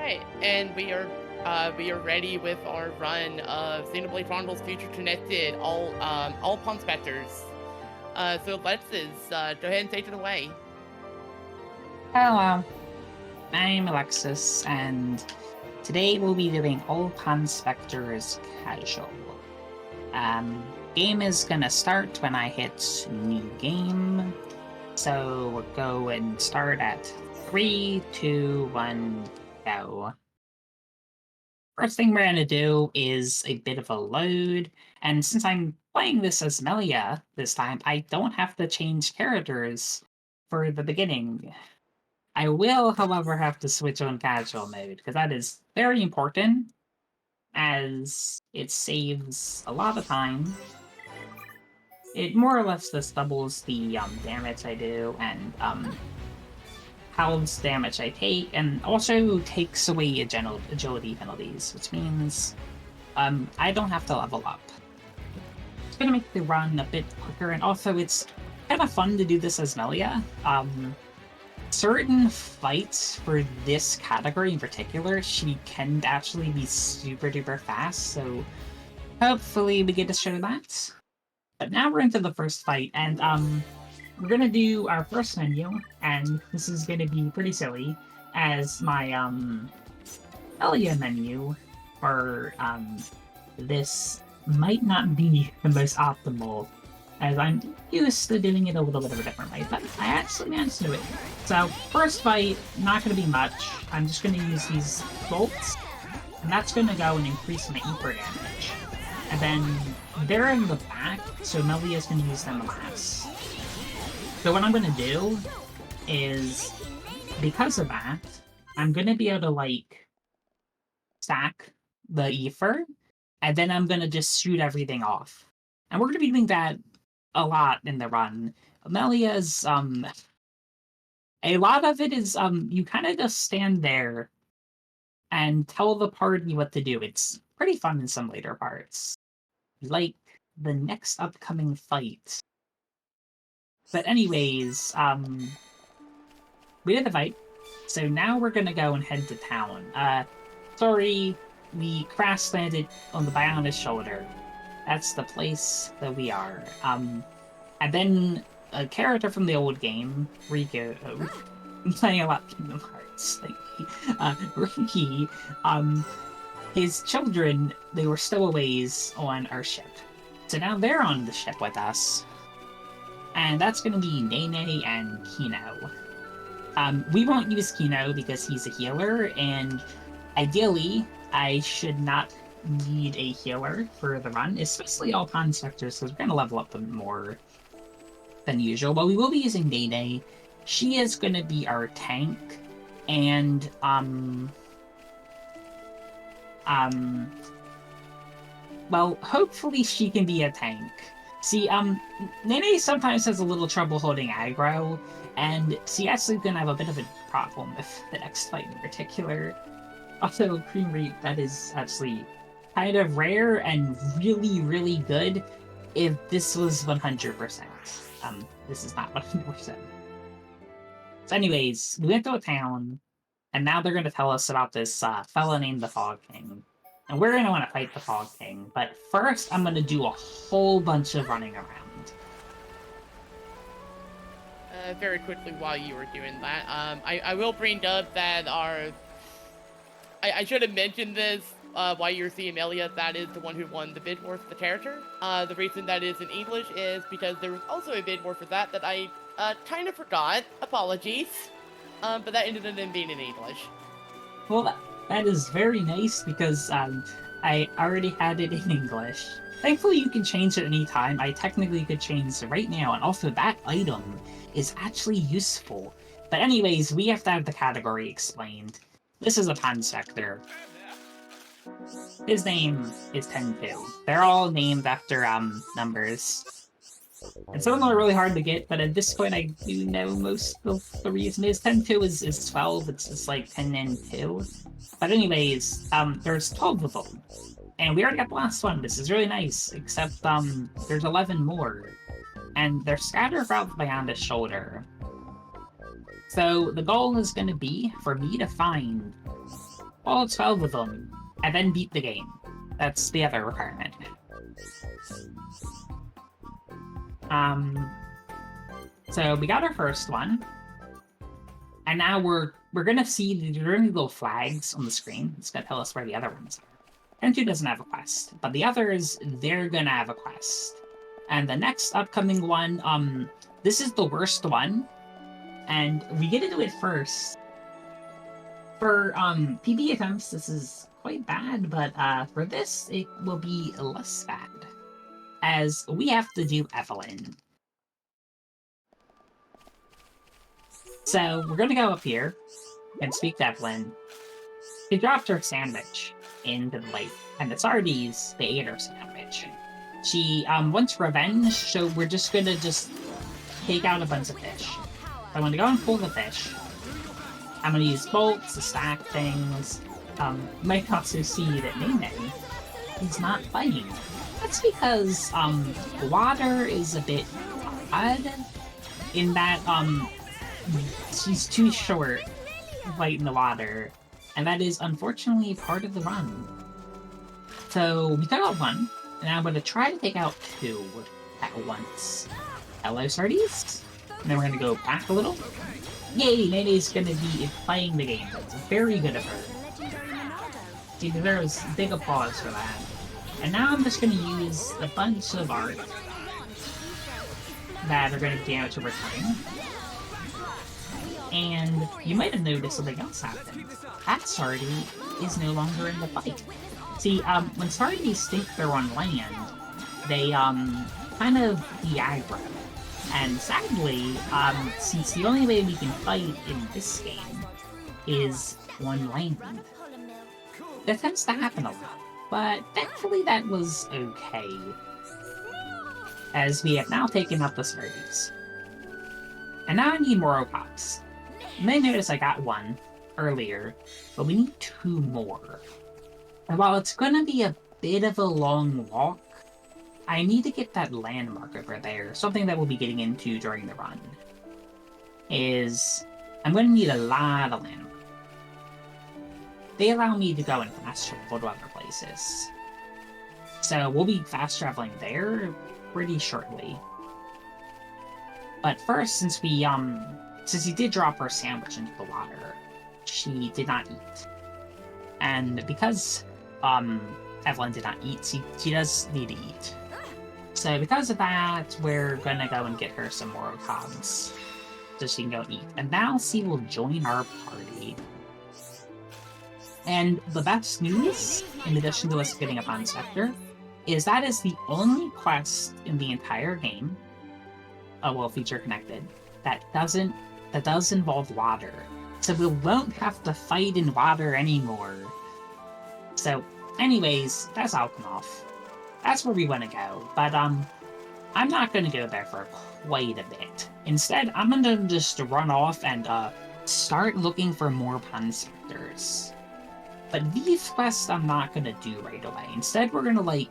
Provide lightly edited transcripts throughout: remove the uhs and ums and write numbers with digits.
Right, and we are ready with our run of Xenoblade Chronicles Future Connected, all Pawn Specters. So go ahead and take it away. Hello, I'm Alexis, and today we'll be doing All Pan Spectre's Casual. Game is gonna start when I hit new game, so we'll go and start at 3, 2, 1, go. First thing we're gonna do is a bit of a load, and since I'm playing this as Melia this time, I don't have to change characters for the beginning. I will, however, have to switch on casual mode because that is very important as it saves a lot of time. It more or less just doubles the damage I do and halves damage I take, and also takes away agility penalties, which means I don't have to level up. It's gonna make the run a bit quicker, and also it's kind of fun to do this as Melia. Certain fights for this category in particular, she can actually be super duper fast, so hopefully we get to show that. But now we're into the first fight, and we're gonna do our first menu, and this is gonna be pretty silly, as my Elia menu for this might not be the most optimal, as I'm used to doing it a little bit of a different way, but I actually managed to do it. So, first fight, not going to be much. I'm just going to use these bolts, and that's going to go and increase my Eper damage. And then they're in the back, so Melia's going to use them last. So what I'm going to do is, because of that, I'm going to be able to, like, stack the Ether, and then I'm going to just shoot everything off. And we're going to be doing that a lot in the run. Amelia's a lot of it is you kind of just stand there and tell the party what to do. It's pretty fun in some later parts. Like the next upcoming fight. But anyways, we did the fight. So now we're gonna go and head to town. Sorry, we crash landed on the Bionis shoulder. That's the place that we are. And then a character from the old game, Rico, I'm playing a lot of Kingdom Hearts, Ricky, his children, they were stowaways on our ship. So now they're on the ship with us. And that's going to be Nene and Kino. We won't use Kino because he's a healer, and ideally, I should not need a healer for the run, especially all pawn sectors, because we're going to level up them more than usual. But we will be using Nene. She is going to be our tank, and well, hopefully she can be a tank. See, Nene sometimes has a little trouble holding aggro, and she actually gonna have a bit of a problem with the next fight in particular. Also, Cream Reap, that is actually kind of rare and really, really good if this was 100%. This is not 100%. So anyways, we went to a town, and now they're going to tell us about this fella named the Fog King. And we're going to want to fight the Fog King, but first I'm going to do a whole bunch of running around. Very quickly while you were doing that, I will bring up that I should have mentioned this while you were seeing Elliot. That is the one who won the bid war for the character. The reason that is in English is because there was also a bid war for that I kind of forgot. Apologies. But that ended up being in English. Well, that is very nice because I already had it in English. Thankfully, you can change it anytime. I technically could change it right now, and also that item is actually useful. But anyways, we have to have the category explained. This is a pawn sector. His name is 10-2. They're all named after numbers. And some of them are really hard to get, but at this point I do know most of the reason is 10-2 is 12, it's just like 10 and 2. But anyways, there's 12 of them. And we already got the last one. This is really nice, except there's 11 more. And they're scattered out beyond his shoulder. So the goal is going to be for me to find all 12 of them, and then beat the game. That's the other requirement. So we got our first one, and now we're gonna see the little flags on the screen. It's gonna tell us where the other ones are. Tenchu doesn't have a quest, but the others, they're gonna have a quest. And the next upcoming one, this is the worst one, and we get to do it first. For PB attempts, this is quite bad, but for this, it will be less bad, as we have to do Evelyn. So we're gonna go up here and speak to Evelyn. She dropped her sandwich into the lake, and the Sardies, they ate her sandwich. She wants revenge, so we're just gonna take out a bunch of fish. I'm gonna go and pull the fish. I'm gonna use bolts to stack things. You might also see that Nene is not fighting. That's because water is a bit odd in that she's too short to fight in the water, and that is unfortunately part of the run. So we took out one, and I'm gonna try to take out two at once. Hello, Sardies. And then we're gonna go back a little. Yay, Nene's gonna be playing the game. That's very good of her. She deserves big applause for that. And now I'm just gonna use a bunch of art that are gonna damage over time. And you might have noticed something else happened. That Sardie is no longer in the fight. See, when Sardies think they're on land, they kind of de-aggro. And sadly, since the only way we can fight in this game is on land, that tends to happen a lot. But thankfully that was okay, as we have now taken out the Sardies. And now I need more Opops. You may notice I got one earlier, but we need two more. And while it's gonna be a bit of a long walk, I need to get that landmark over there. Something that we'll be getting into during the run is I'm going to need a lot of landmarks. They allow me to go and fast travel to other places. So we'll be fast traveling there pretty shortly. But first, since he did drop her sandwich into the water, she did not eat. And because Evelyn did not eat, she does need to eat. So because of that, we're gonna go and get her some more cobs so she can go eat. And now she will join our party. And the best news, in addition to us getting a Pond Spectre, is that is the only quest in the entire game, feature connected, that does involve water. So we won't have to fight in water anymore. So, anyways, that's Alkmaar. That's where we want to go, but I'm not going to go there for quite a bit. Instead, I'm going to just run off and start looking for more Pond Spectres. But these quests I'm not going to do right away. Instead, we're going to,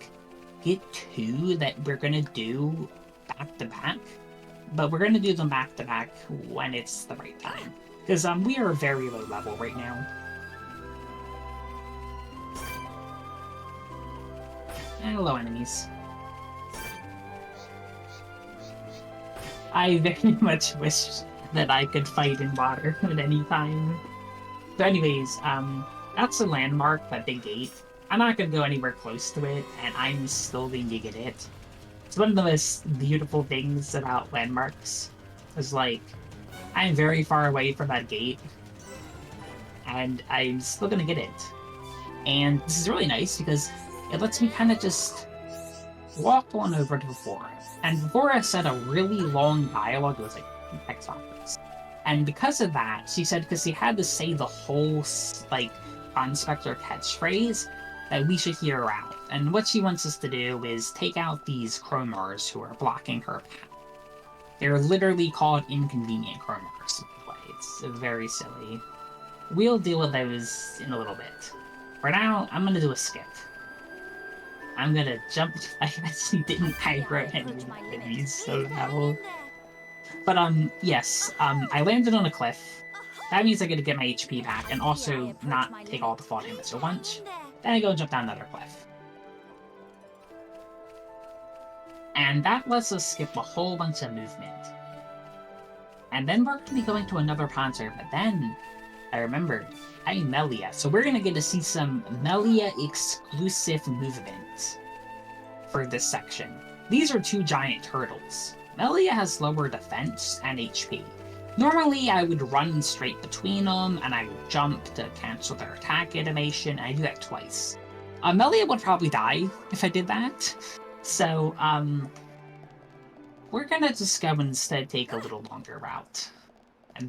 get two that we're going to do back-to-back. But we're going to do them back-to-back when it's the right time. Because we are very low level right now. Hello, enemies. I very much wish that I could fight in water at any time. So anyways, that's a landmark, that big gate. I'm not going to go anywhere close to it, and I'm still going to get it. It's one of the most beautiful things about landmarks. Is I'm very far away from that gate, and I'm still going to get it. And this is really nice because it lets me kind of just walk on over to the forest. And before I said a really long dialogue, it was text office. And because of that, she said, because she had to say the whole, Pond Spectre catchphrase, that we should hear her out. And what she wants us to do is take out these chromars who are blocking her path. They're literally called inconvenient chromars. It's very silly. We'll deal with those in a little bit. For now, I'm going to do a skip. I'm gonna jump. I actually didn't aggro any enemies, so hell. But yes, I landed on a cliff, That means I get to get my HP back and also not take all the fall damage at once. Then I go jump down another cliff. And that lets us skip a whole bunch of movement. And then we're going to be going to another pond server, but then I remembered I'm Melia, so we're going to get to see some Melia exclusive movement for this section. These are two giant turtles. Melia has lower defense and HP. Normally, I would run straight between them, and I would jump to cancel their attack animation, and I do that twice. Melia would probably die if I did that. So, we're gonna just go instead take a little longer route.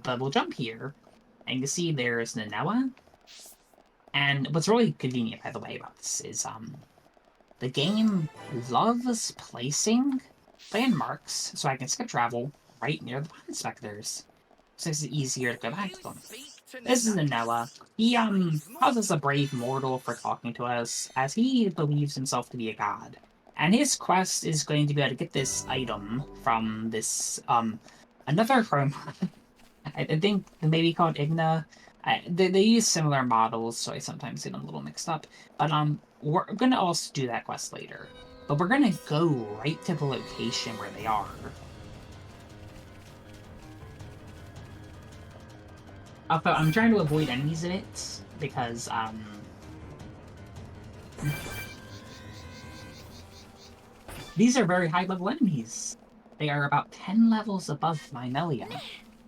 But we'll jump here, and you can see there's Nanoa. And what's really convenient, by the way, about this is, the game loves placing landmarks, so I can skip travel right near the pond inspectors. So it's easier to go back to them. This is Nanoa. He, calls us a brave mortal for talking to us, as he believes himself to be a god. And his quest is going to be able to get this item from this, another firm. I think maybe called Igna. They use similar models, so I sometimes get them a little mixed up. But, we're gonna also do that quest later. But we're gonna go right to the location where they are. Although I'm trying to avoid enemies in it, because, these are very high-level enemies. They are about 10 levels above my Melia.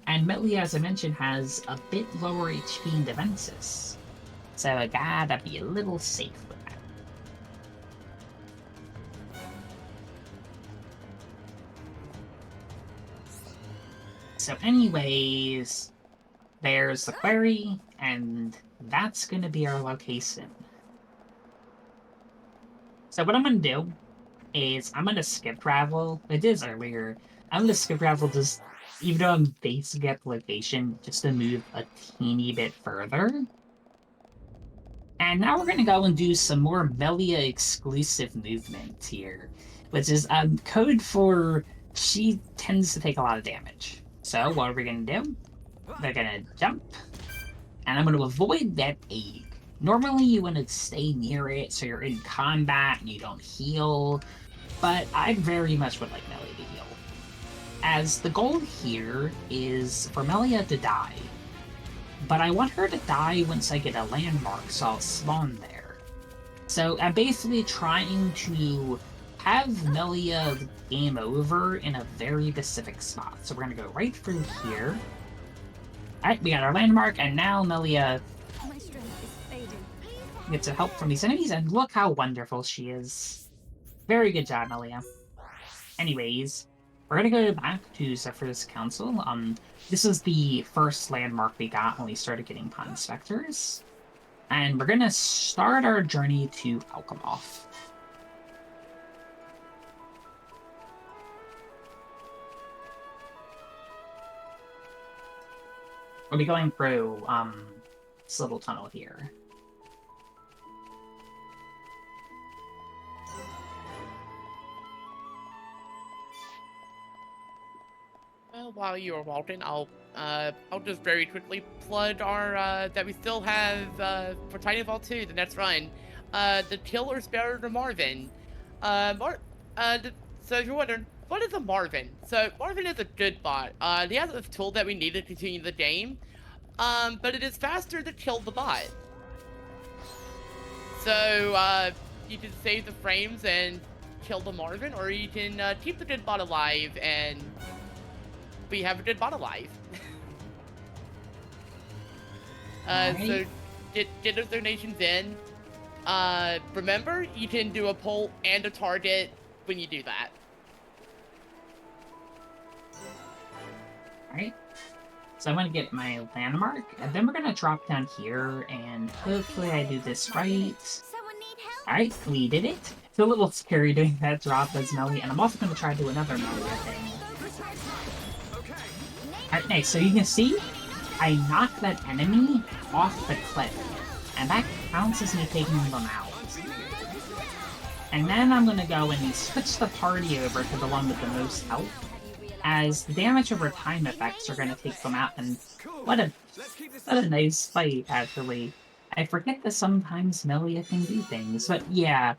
And Melia, as I mentioned, has a bit lower HP and defenses. So I gotta be a little safe with that. So anyways, there's the quarry, and that's gonna be our location. So what I'm gonna do is I'm gonna skip travel. I did this earlier. I'm gonna skip travel just, even though I'm basically at the location, just to move a teeny bit further. And now we're gonna go and do some more Melia exclusive movement here, which is code for she tends to take a lot of damage. So what are we gonna do? We're gonna jump, and I'm gonna avoid that egg. Normally you want to stay near it so you're in combat and you don't heal, but I very much would like Melia to heal. As the goal here is for Melia to die, but I want her to die once I get a landmark, so I'll spawn there. So I'm basically trying to have Melia game over in a very specific spot. So we're gonna go right through here. Alright, we got our landmark, and now Melia gets help from these enemies, and look how wonderful she is. Very good job, Melia. Anyways, we're gonna go back to Zephyr's Council. This is the first landmark we got when we started getting pond inspectors. And we're gonna start our journey to Alchemoth. We'll be going through, this little tunnel here. Well, while you are walking, I'll just very quickly plug our, that we still have, for Titanfall 2, the next run, the Killer Sparrow Marvin. So if you're wondering, what is a Marvin? So, Marvin is a good bot. He has a tool that we need to continue the game, but it is faster to kill the bot. So, you can save the frames and kill the Marvin, or you can keep the good bot alive and we have a good bot alive. So get those donations in. Remember, you can do a poll and a target when you do that. Alright. So I'm gonna get my landmark, and then we're gonna drop down here, and hopefully I do this right. Alright, we did it. It's a little scary doing that drop as Melia, and I'm also gonna try to do another Melia thing. Alright, nice. So you can see, I knocked that enemy off the cliff, and that counts as me taking them out. And then I'm gonna go and switch the party over to the one with the most health, as the damage over time effects are going to take them out. And what a nice fight, actually. I forget that sometimes Melia can do things, but yeah.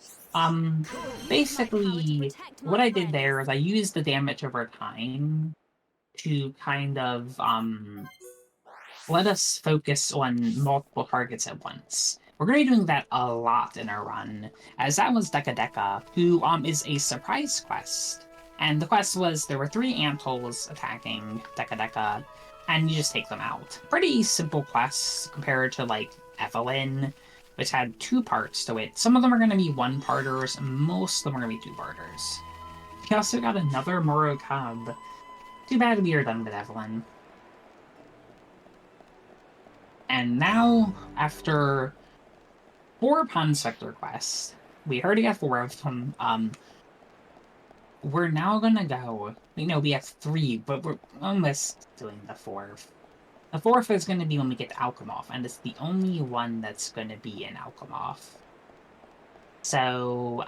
Basically, what I did there is I used the damage over time to kind of let us focus on multiple targets at once. We're going to be doing that a lot in our run, as that was Deca Deca, who is a surprise quest. And the quest was there were 3 antholes attacking Deca Deca, and you just take them out. Pretty simple quests compared to like Evelyn, which had 2 parts to it. Some of them are going to be 1-parters, most of them are going to be 2-parters. We also got another Moro Cub. Too bad we are done with Evelyn. And now, after 4 Pond Sector quests, we already got 4 of them. We're now gonna go. We have 3, but we're almost doing the 4th. The 4th is gonna be when we get to Alchemoth, and it's the only one that's gonna be in Alchemoth. So,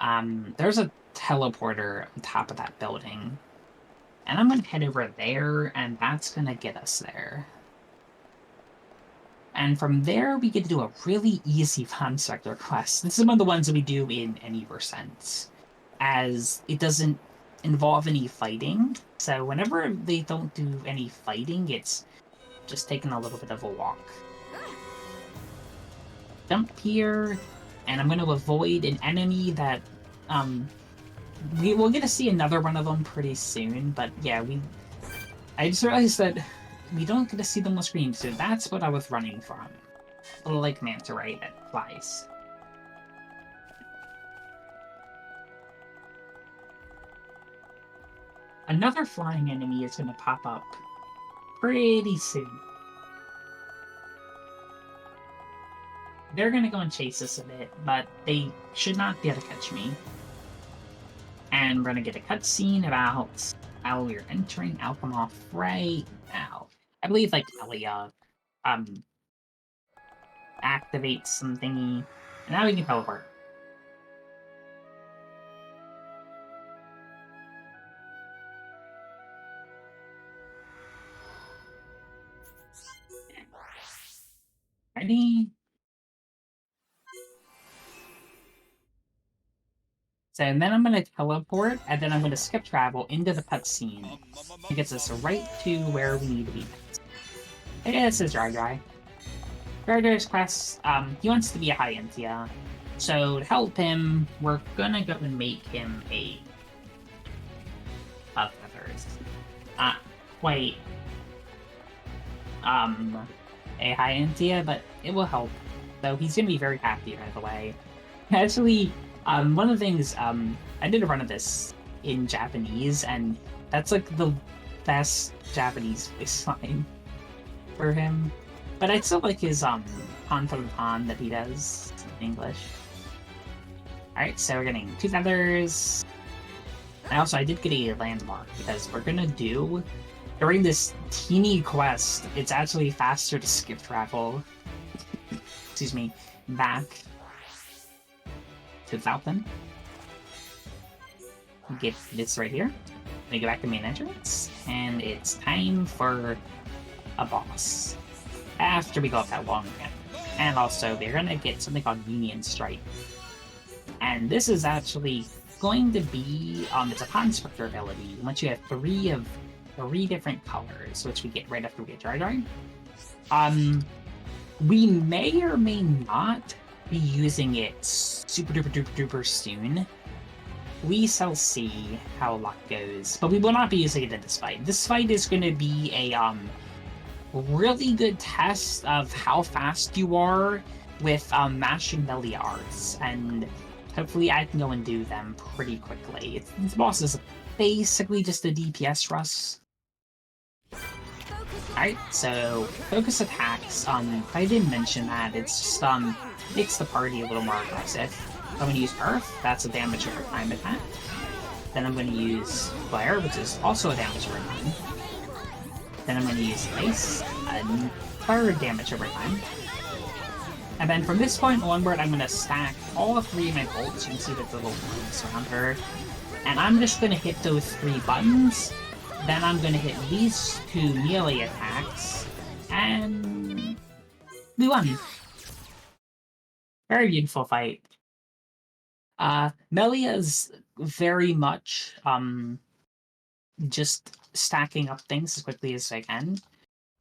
there's a teleporter on top of that building. And I'm gonna head over there, and that's gonna get us there. And from there, we get to do a really easy Pond Sector quest. This is one of the ones that we do in any percent, as it doesn't involve any fighting. So whenever they don't do any fighting, it's just taking a little bit of a walk. Jump here, and I'm going to avoid an enemy that, we'll get to see another one of them pretty soon, but yeah, I just realized that we don't get to see them on the screen, so that's what I was running from. A little like Manta Ray that flies. Another flying enemy is going to pop up pretty soon. They're going to go and chase us a bit, but they should not be able to catch me. And we're going to get a cutscene about how we're entering Alchemoth right now. I believe, like, Elia activates some thingy, and now we can teleport. Ready? So then I'm going to teleport, and then I'm going to skip travel into the cutscene. It gets us right to where we need to be next. Hey, this is Dry Dry. Dry Dry's quest, he wants to be a Hyantia. So to help him, we're going to go and make him a feathers. Wait. A Hyantia, but it will help. So he's going to be very happy, by the way. Actually, one of the things, I did a run of this in Japanese, and that's like the best Japanese voice line for him. But I still like his pon that he does in English. Alright, so we're getting 2 feathers. And also, I did get a landmark, because we're gonna do, during this teeny quest, it's actually faster to skip travel. Excuse me, back to Falcon. Get this right here. We go back to main entrance, and it's time for a boss. After we go up that long ramp. And also, we're gonna get something called Union Strike. And this is actually going to be, it's a Pond Sector ability. Once you have 3 different colors, which we get right after we get Jar Jar. We may or may not be using it super duper duper duper soon. We shall see how luck goes, but we will not be using it in this fight. This fight is going to be a really good test of how fast you are with mashing Melia arts, and hopefully I can go and do them pretty quickly. This boss is basically just a DPS rush. Alright, so focus attacks, I didn't mention that, it's just makes the party a little more aggressive. I'm going to use Earth, that's a damage over time attack. Then I'm going to use Flare, which is also a damage over time. Then I'm going to use Ice, a third damage over time. And then from this point onward, I'm going to stack all 3 of my bolts. You can see the little ones around her. And I'm just going to hit those 3 buttons Then I'm gonna hit these 2 melee attacks, and we won. Very beautiful fight. Melia's very much just stacking up things as quickly as I can.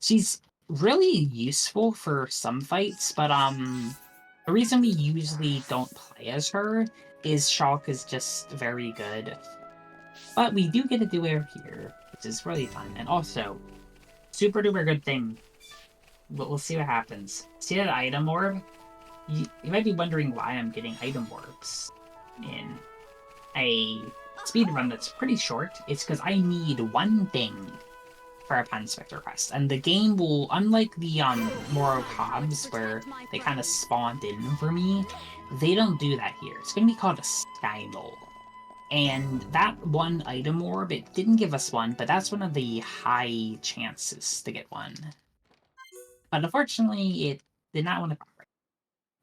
She's really useful for some fights, but the reason we usually don't play as her is Shulk is just very good. But we do get to do her here, which is really fun. And also, super duper good thing. We'll see what happens. See that item orb? You might be wondering why I'm getting item orbs in a speedrun that's pretty short. It's because I need one thing for a Panspector quest. And the game will, unlike the Moro Cobs, where they kind of spawned in for me, they don't do that here. It's going to be called a Sky Mole. And that one item orb, it didn't give us one, but that's one of the high chances to get one. But unfortunately, it did not want to cooperate.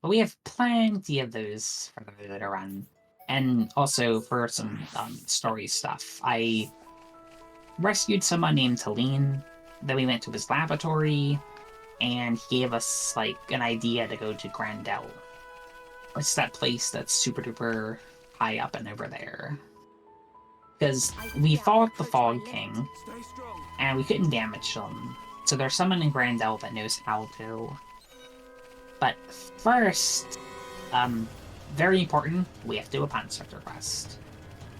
But we have plenty of those for the later on. And also for some story stuff. I rescued someone named Helene, then we went to his laboratory, and he gave us, like, an idea to go to Grandel. It's that place that's super duper high up and over there. Because we fought the Fog King, and we couldn't damage them. So there's someone in Grandel that knows how to. But first, very important, we have to do a Panspector quest.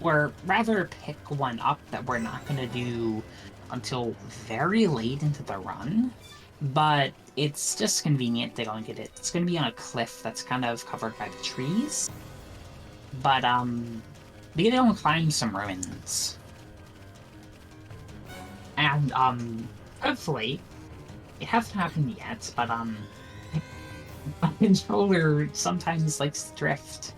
Or rather pick one up that we're not going to do until very late into the run. But it's just convenient to go and get it. It's going to be on a cliff that's kind of covered by the trees. But, we get to go and climb some ruins. And, hopefully, it hasn't happened yet, but, my controller sometimes likes to drift.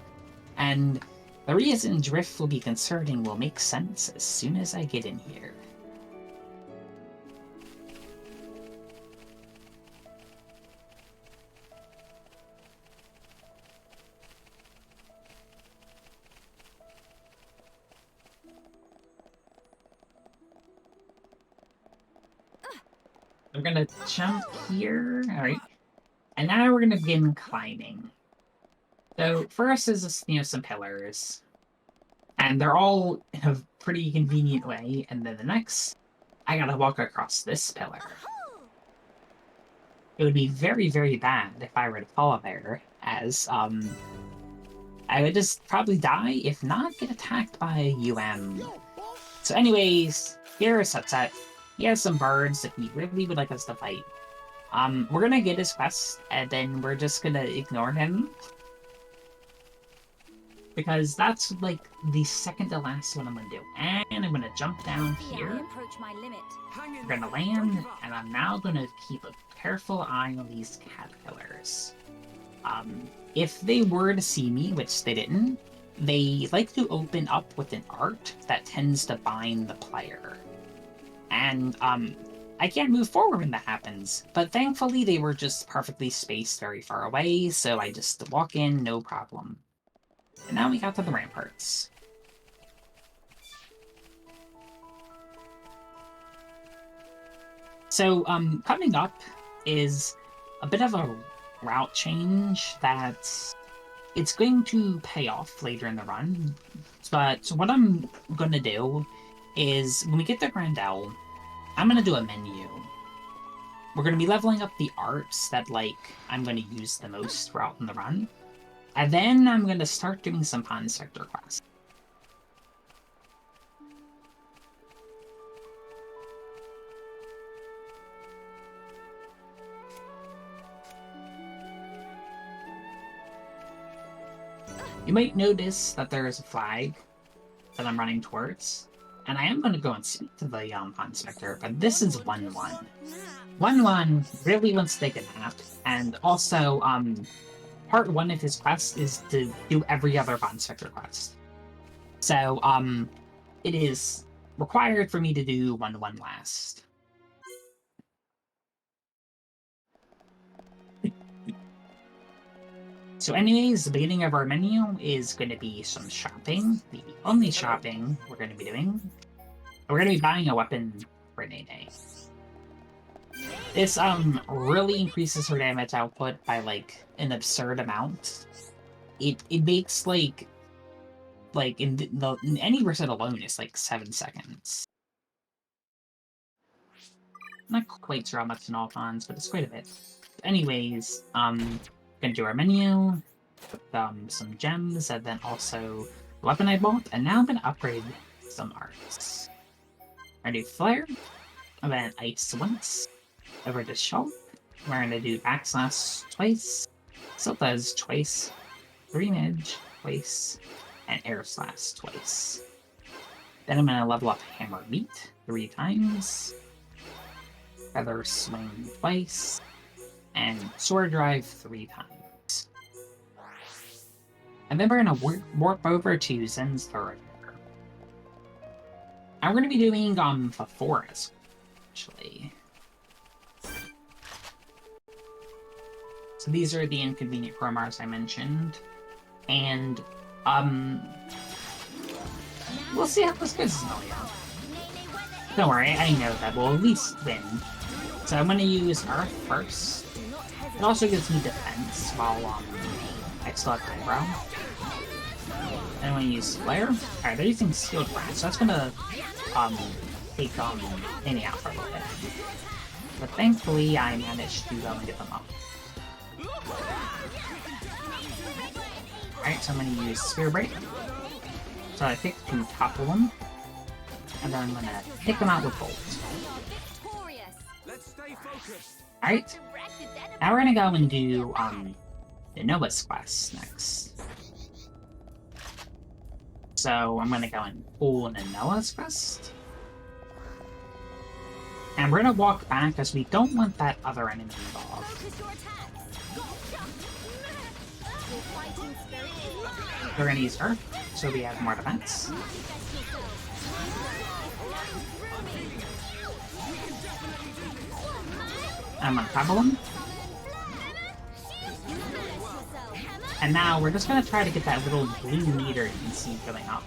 And the reason drift will be concerning will make sense as soon as I get in here. I'm gonna jump here, alright. And now we're gonna begin climbing. So first is, some pillars. And they're all in a pretty convenient way, and then the next, I gotta walk across this pillar. It would be very, very bad if I were to fall there, as, I would just probably die, if not get attacked by So anyways, here is Subset. He has some birds that he really would like us to fight. We're gonna get his quest, and then we're just gonna ignore him. Because that's, like, the second to last one I'm gonna do. And I'm gonna jump down here. We're gonna land, and I'm now gonna keep a careful eye on these caterpillars. If they were to see me, which they didn't, they like to open up with an art that tends to bind the player. And, I can't move forward when that happens, but thankfully they were just perfectly spaced very far away, so I just walk in, no problem. And now we got to the ramparts. So, coming up is a bit of a route change that it's going to pay off later in the run. But what I'm going to do is, when we get to Grandel, I'm going to do a menu. We're going to be leveling up the arts that, like, I'm going to use the most throughout in the run. And then I'm going to start doing some Panspector quests. You might notice that there is a flag that I'm running towards. And I am going to go and speak to the Panspector, but this is 1-1. 1-1 really wants to take a nap, and also, part 1 of his quest is to do every other Panspector quest. So, it is required for me to do 1-1 last. So anyways, the beginning of our menu is going to be some shopping. The only shopping we're going to be doing. We're gonna be buying a weapon for Nene. This really increases her damage output by like an absurd amount. It makes like in any percent alone is like 7 seconds. Not quite sure how much in all cons, but it's quite a bit. Anyways, gonna do our menu with some gems, and then also the weapon I bought, and now I'm gonna upgrade some arts. I do flare, and then ice once. Over to shop, we're gonna do backslash twice, siltaz twice, green edge twice, and air slash twice. Then I'm gonna level up hammer meat 3 times. Feather swing twice, and sword drive 3 times. And then we're gonna warp over to Zen's third. And we're gonna be doing the forest, actually. So these are the inconvenient chromars I mentioned, and we'll see how this goes, Amelia. Don't worry, I know that we'll at least win. So I'm gonna use Earth first. It also gives me defense while I still have Eyebrow. Then I'm gonna use Flare. Alright, they're using Sealed Grass, so that's gonna take Nene out for a little bit. But thankfully I managed to go and get them up. Alright, so I'm gonna use Spear Break. So I think I can topple them. And then I'm gonna take them out with Bolt. Alright. Now we're gonna go and do the Nova's quest next. So I'm gonna go and pull the Noah's quest. And we're gonna walk back because we don't want that other enemy involved. We're gonna use Earth, so we have more defense. I'm gonna topple him. And now we're just gonna try to get that little blue meter you can see filling up.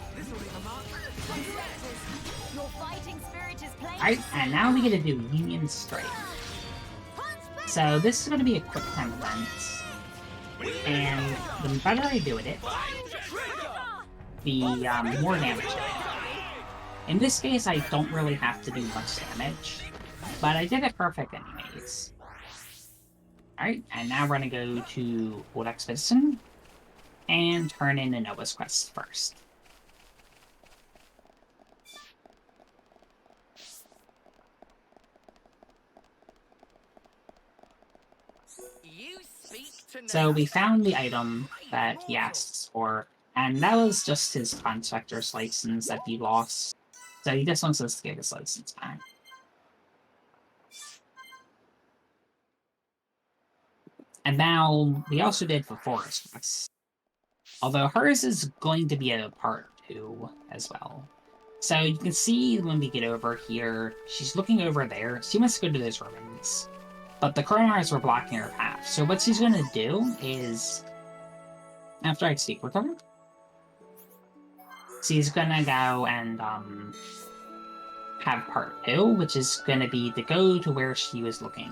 Alright, and now we get to do Union Strike. So this is gonna be a quick time event. And the better I do at it, the more damage I do. In this case, I don't really have to do much damage, but I did it perfect anyways. Alright, and now we're gonna go to Old Expedition and turn in the Nova's quest first. So we found the item that he asks for, and that was just his Conspector's license that he lost. So he just wants us to get his license back. And now we also did for Forest Quest. Although hers is going to be a part 2 as well. So you can see when we get over here, she's looking over there. She wants to go to those ruins. But the Chronars were blocking her path. So what she's going to do is, after I speak with her, she's going to go and have part 2, which is going to be to go to where she was looking.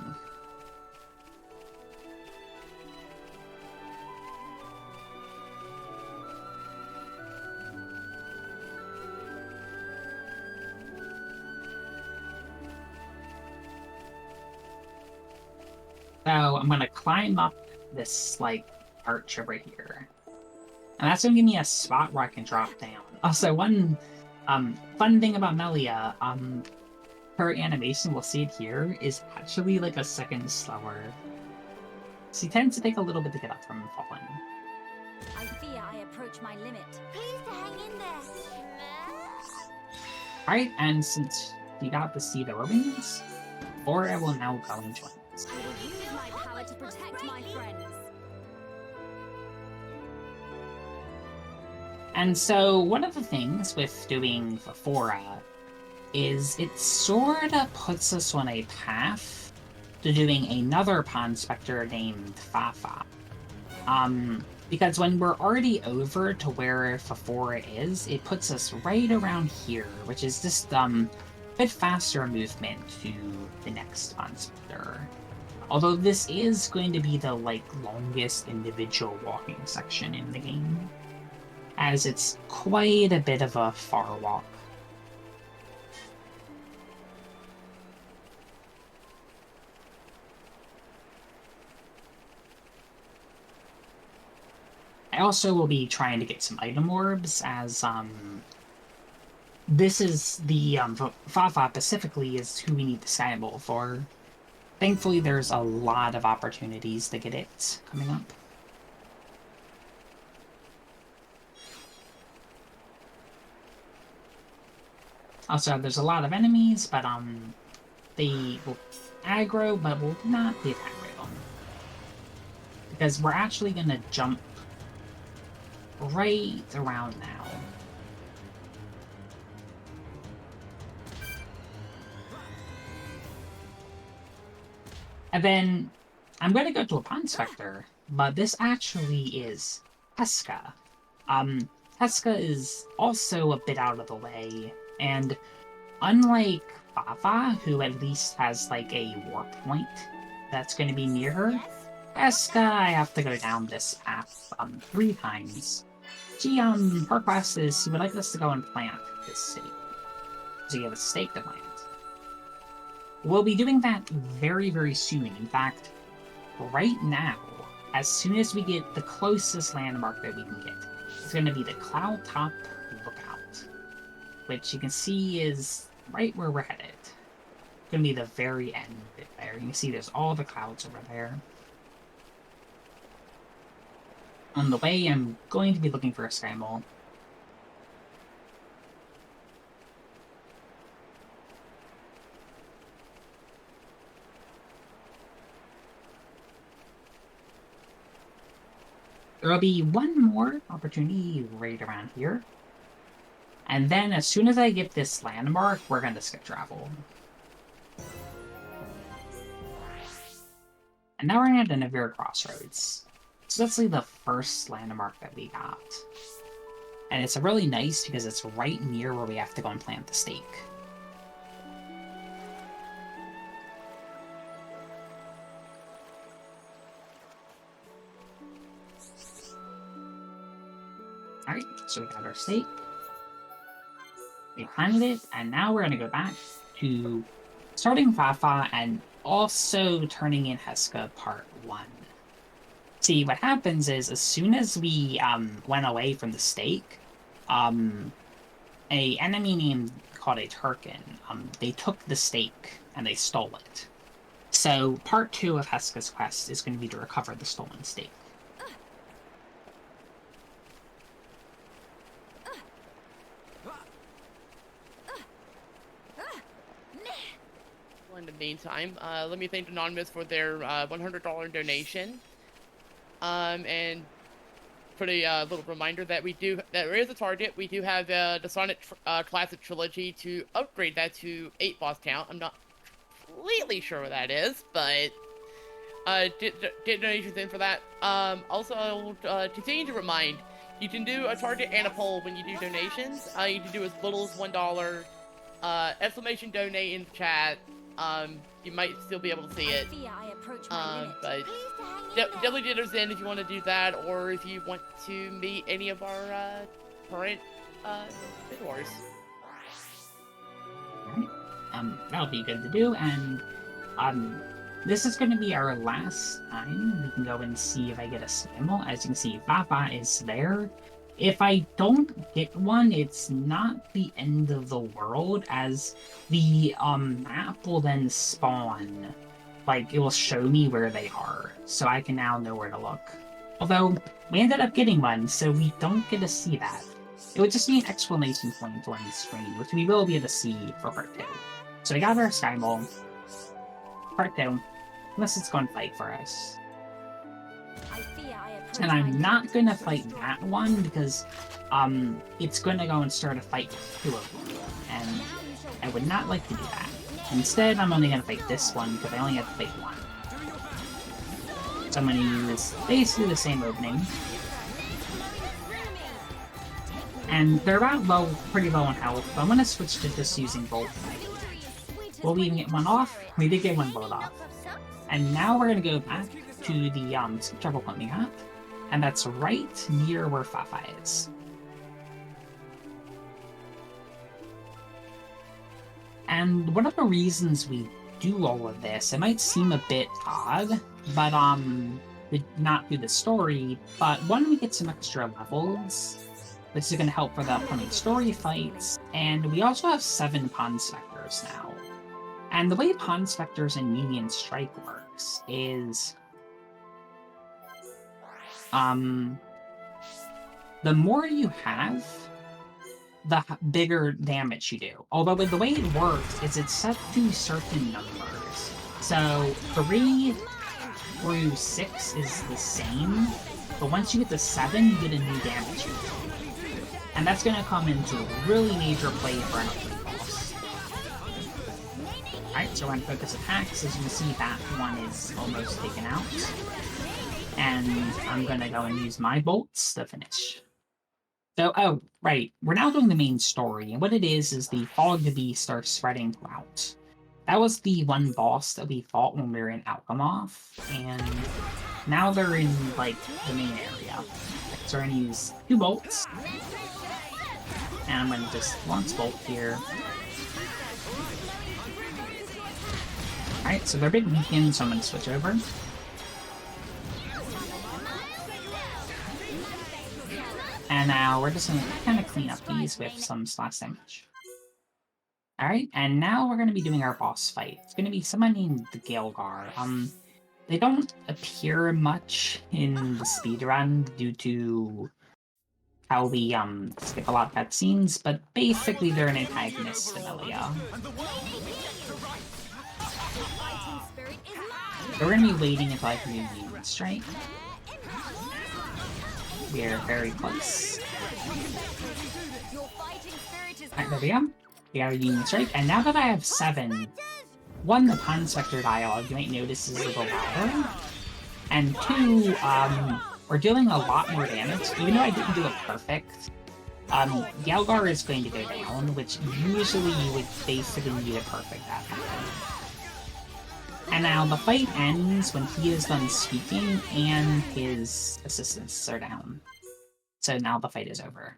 So I'm going to climb up this, like, arch over here. And that's going to give me a spot where I can drop down. Also, one fun thing about Melia, her animation, we'll see it here, is actually like a second slower. She tends to take a little bit to get up from falling. I fear I approach my limit. Please hang in there. Alright, and since you got to see the ruins, Aura will now go and join us. I will use my power to protect my friends. And so, one of the things with doing Fafora is it sort of puts us on a path to doing another Pawn Spectre named Fafa. Because when we're already over to where Fafora is, it puts us right around here, which is just a bit faster movement to the next monster. Although this is going to be the longest individual walking section in the game, as it's quite a bit of a far walk. I also will be trying to get some item orbs, as this is the Fafa specifically is who we need the Sky Bowl for. Thankfully, there's a lot of opportunities to get it coming up. Also, there's a lot of enemies, but they will aggro, but will not be attack rate on. Because we're actually gonna jump right around now. And then I'm going to go to a Pond Spectre, but this actually is Heska. Heska is also a bit out of the way, and unlike Fafa, who at least has a warp point that's going to be near her, Heska, I have to go down this path 3 times. Her request is she would like us to go and plant this city. So you have a stake to plant. We'll be doing that very, very soon. In fact, right now, as soon as we get the closest landmark that we can get, it's going to be the Cloud Top Lookout, which you can see is right where we're headed. It's going to be the very end of it there. You can see there's all the clouds over there. On the way, I'm going to be looking for a Sky Mole. There will be one more opportunity right around here. And then as soon as I get this landmark, we're going to skip travel. And now we're at the Navir Crossroads. So that's the first landmark that we got. And it's really nice because it's right near where we have to go and plant the stake. Alright, so we got our stake. We planted it, and now we're going to go back to starting Fafa and also turning in Heska Part 1. See, what happens is, as soon as we went away from the stake, a enemy named called a Turkin, they took the stake and they stole it. So part 2 of Heska's quest is going to be to recover the stolen stake. In the meantime, let me thank Anonymous for their $100 donation. And for the little reminder that there is a target. We do have the Sonic Classic Trilogy to upgrade that to 8 boss count. I'm not completely sure what that is, but get donations in for that. Also, continue to remind, you can do a target and a poll when you do donations. You can do as little as $1. Exclamation donate in the chat. You might still be able to see it. But definitely get us in if you want to do that, or if you want to meet any of our current Bid Wars. Alright. That'll be good to do, and this is going to be our last time. We can go and see if I get a symbol. As you can see, Fafa is there. If I don't get one, it's not the end of the world, as the map will then spawn. It will show me where they are, so I can now know where to look. Although, we ended up getting one, so we don't get to see that. It would just be an exclamation point on the screen, which we will be able to see for part 2. So we got our Sky Mole. Part 2. Unless it's going to fight for us. And I'm not going to fight that one because it's going to go and start a fight with 2 of them. And I would not like to do that. Instead, I'm only going to fight this one because I only have to fight 1. So I'm going to use basically the same opening. And they're about low, pretty low on health, but I'm gonna switch to just using Bolt. Will we even get one off? We did get one Bolt off. And now we're gonna go back to the travel point we got, and that's right near where Fafa is. And one of the reasons we do all of this, it might seem a bit odd, but not through the story, but one, we get some extra levels, which is going to help for the upcoming story fights, and we also have 7 Pond Specters now. And the way Pond Specters and Union Strike works is, the more you have, the bigger damage you do. Although the way it works is it's set to certain numbers. So 3 through 6 is the same, but once you get to 7, you get a new damage unit. And that's going to come into really major play for an upgrade boss. Alright, so we're going to focus attacks. As you can see, that one is almost taken out. And I'm going to go and use my bolts to finish. So, oh, right, we're now doing the main story, and what it is the fog beast starts spreading throughout. That was the one boss that we fought when we were in Alchemoth, and now they're in, like, the main area. So we're gonna use 2 bolts, and I'm gonna just launch bolt here. Alright, so they're big weakened, so I'm gonna switch over. And now we're just going to kind of clean up these with some slash damage. Alright, and now we're going to be doing our boss fight. It's going to be someone named the Galgar. They don't appear much in the speedrun due to how we skip a lot of cutscenes, but basically they're an antagonist to Melia. So we're going to be waiting until I can do Union Strike. We're very close. Alright, there we go. We got a Union Strike, and now that I have 7, 1, the Pond Spectre dialogue, you might notice is a little louder. And 2, we're dealing a lot more damage. Even though I didn't do it perfect, Galgar is going to go down, which usually you would basically need it perfect at. And now the fight ends when he is done speaking and his assistants are down. So now the fight is over.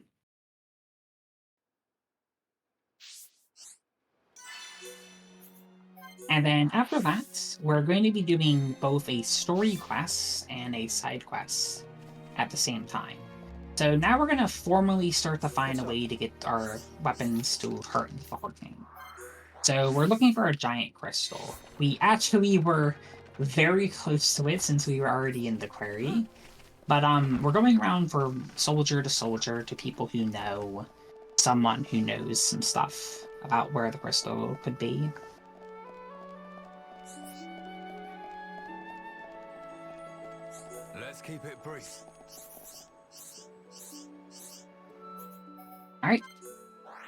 And then after that, we're going to be doing both a story quest and a side quest at the same time. So now we're going to formally start to find a way to get our weapons to hurt the Fog King. So we're looking for a giant crystal. We actually were very close to it since we were already in the quarry. But we're going around from soldier to soldier to people who know someone who knows some stuff about where the crystal could be. Let's keep it brief. Alright.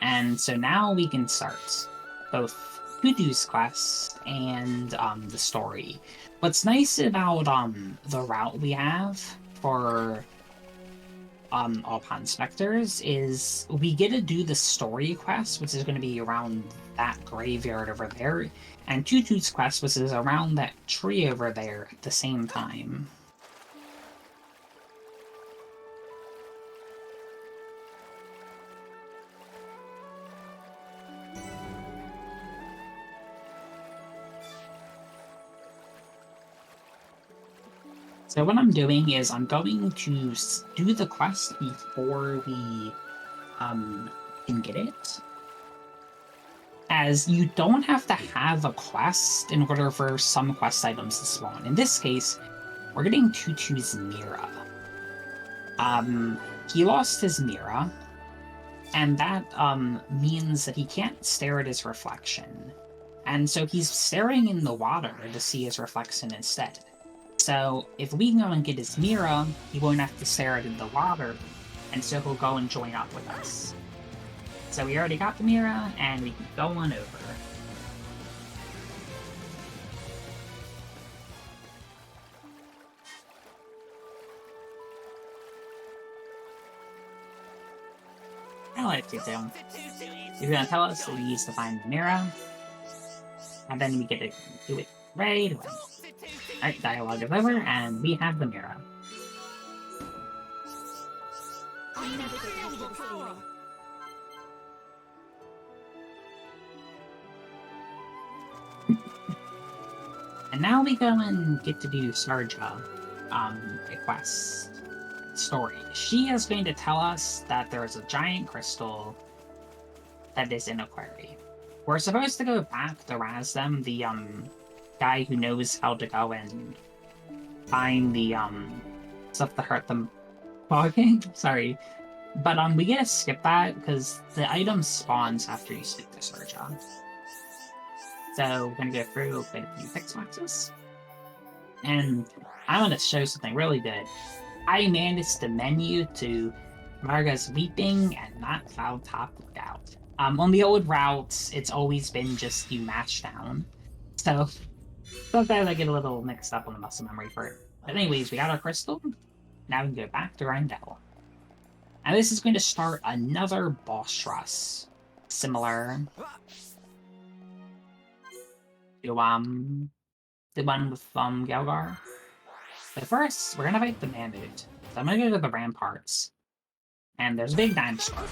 And so now we can start both Kudu's quest and the story. What's nice about the route we have for all Pond Specters is we get to do the story quest, which is going to be around that graveyard over there, and Tutu's quest, which is around that tree over there at the same time. So what I'm doing is I'm going to do the quest before we can get it. As you don't have to have a quest in order for some quest items to spawn. In this case, we're getting Tutu's Mira. He lost his Mira, and that means that he can't stare at his reflection. And so he's staring in the water to see his reflection instead. So if we go and get his Mira, he won't have to stare at it in the water, and so he'll go and join up with us. So we already got the Mira, and we can go on over. like to do. He's gonna tell us that we need to find the mirror, and then we get to do it right away. Alright, dialogue is over, and we have the mirror. I'm never get used to this feeling. And now we go and get to do Sarja, quest story. She is going to tell us that there is a giant crystal that is in a quarry. We're supposed to go back to Razem, the guy who knows how to go and find the stuff that hurt them walking. Sorry. But we get to skip that because the item spawns after you speak to Sarja. So we're gonna go through a few text boxes. And I want to show something really good. I managed the menu to Marga's Weeping and not Cloud Top Lookout. On the old routes, it's always been just you match down. So sometimes I get a little mixed up on the muscle memory for it. But anyways, we got our crystal. Now we can go back to Rindell. And this is going to start another boss rush. Similar to the one with Gelgar. But first, we're gonna fight the Mammoth. So I'm gonna go to the ramparts. And there's a big dinosaur.